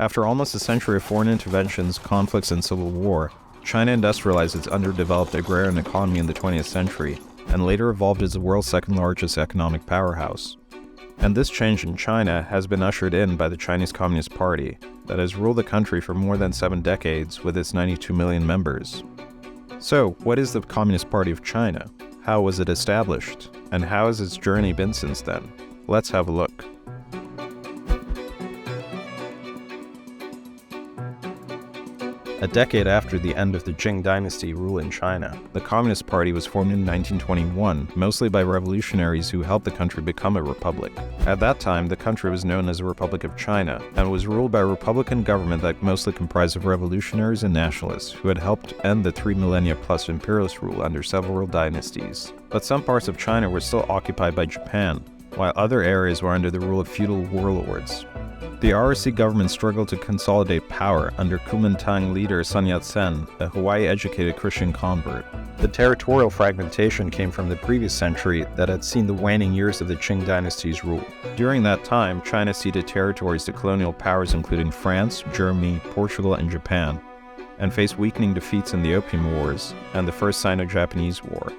After almost a century of foreign interventions, conflicts, and civil war, China industrialized its underdeveloped agrarian economy in the 20th century, and later evolved as the world's second-largest economic powerhouse. And this change in China has been ushered in by the Chinese Communist Party, that has ruled the country for more than 7 decades with its 92 million members. So, what is the Communist Party of China? How was it established? And how has its journey been since then? Let's have a look. A decade after the end of the Qing dynasty rule in China, the Communist Party was formed in 1921, mostly by revolutionaries who helped the country become a republic. At that time, the country was known as the Republic of China, and was ruled by a republican government that mostly comprised of revolutionaries and nationalists who had helped end the 3 millennia plus imperialist rule under several dynasties. But some parts of China were still occupied by Japan, while other areas were under the rule of feudal warlords. The RRC government struggled to consolidate power under Kuomintang leader Sun Yat-sen, a Hawaii-educated Christian convert. The territorial fragmentation came from the previous century that had seen the waning years of the Qing dynasty's rule. During that time, China ceded territories to colonial powers including France, Germany, Portugal, and Japan, and faced weakening defeats in the Opium Wars and the First Sino-Japanese War.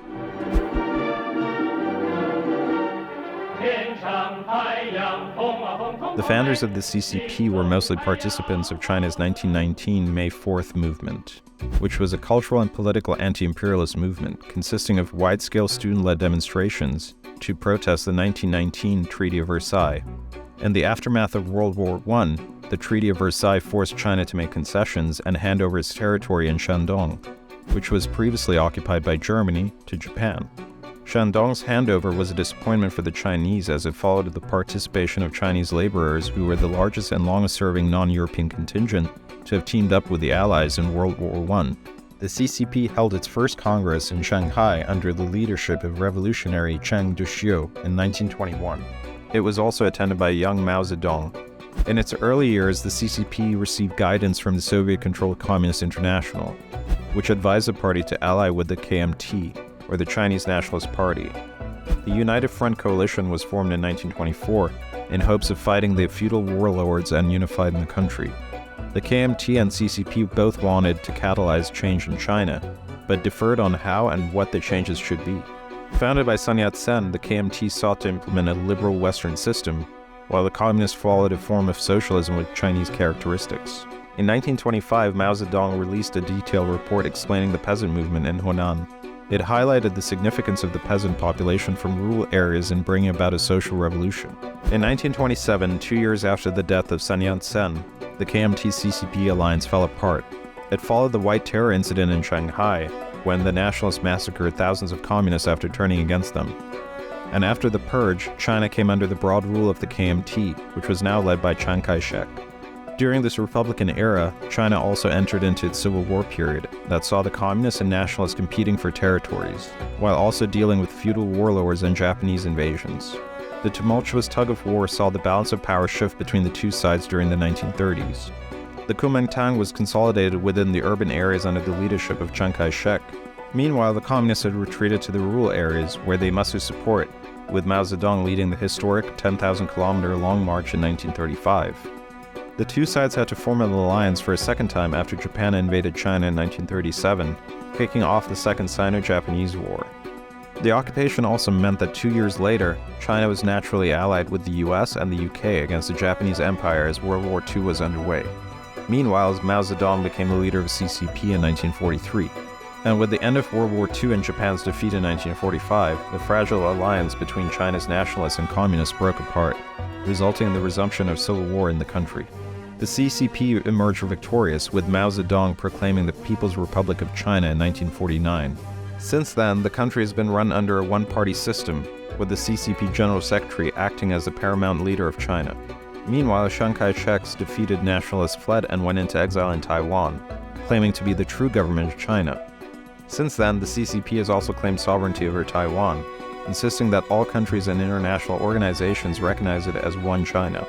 The founders of the CCP were mostly participants of China's 1919 May 4th movement, which was a cultural and political anti-imperialist movement consisting of wide-scale student-led demonstrations to protest the 1919 Treaty of Versailles. In the aftermath of World War I, the Treaty of Versailles forced China to make concessions and hand over its territory in Shandong, which was previously occupied by Germany, to Japan. Shandong's handover was a disappointment for the Chinese as it followed the participation of Chinese laborers who were the largest and longest-serving non-European contingent to have teamed up with the Allies in World War I. The CCP held its first Congress in Shanghai under the leadership of revolutionary Cheng Duxiu in 1921. It was also attended by young Mao Zedong. In its early years, the CCP received guidance from the Soviet-controlled Communist International, which advised the party to ally with the KMT, or the Chinese Nationalist Party. The United Front Coalition was formed in 1924 in hopes of fighting the feudal warlords and unifying the country. The KMT and CCP both wanted to catalyze change in China, but differed on how and what the changes should be. Founded by Sun Yat-sen, the KMT sought to implement a liberal Western system, while the communists followed a form of socialism with Chinese characteristics. In 1925, Mao Zedong released a detailed report explaining the peasant movement in Hunan. It highlighted the significance of the peasant population from rural areas in bringing about a social revolution. In 1927, 2 years after the death of Sun Yat-sen, the KMT-CCP alliance fell apart. It followed the White Terror incident in Shanghai, when the nationalists massacred thousands of communists after turning against them. And after the purge, China came under the broad rule of the KMT, which was now led by Chiang Kai-shek. During this Republican era, China also entered into its Civil War period that saw the communists and nationalists competing for territories, while also dealing with feudal warlords and Japanese invasions. The tumultuous tug-of-war saw the balance of power shift between the two sides during the 1930s. The Kuomintang was consolidated within the urban areas under the leadership of Chiang Kai-shek. Meanwhile, the communists had retreated to the rural areas where they mustered support, with Mao Zedong leading the historic 10,000-kilometer long march in 1935. The two sides had to form an alliance for a second time after Japan invaded China in 1937, kicking off the Second Sino-Japanese War. The occupation also meant that 2 years later, China was naturally allied with the US and the UK against the Japanese Empire as World War II was underway. Meanwhile, Mao Zedong became the leader of CCP in 1943. And with the end of World War II and Japan's defeat in 1945, the fragile alliance between China's nationalists and communists broke apart, resulting in the resumption of civil war in the country. The CCP emerged victorious, with Mao Zedong proclaiming the People's Republic of China in 1949. Since then, the country has been run under a one-party system, with the CCP General Secretary acting as the paramount leader of China. Meanwhile, Chiang Kai-shek's defeated nationalists fled and went into exile in Taiwan, claiming to be the true government of China. Since then, the CCP has also claimed sovereignty over Taiwan, insisting that all countries and international organizations recognize it as one China.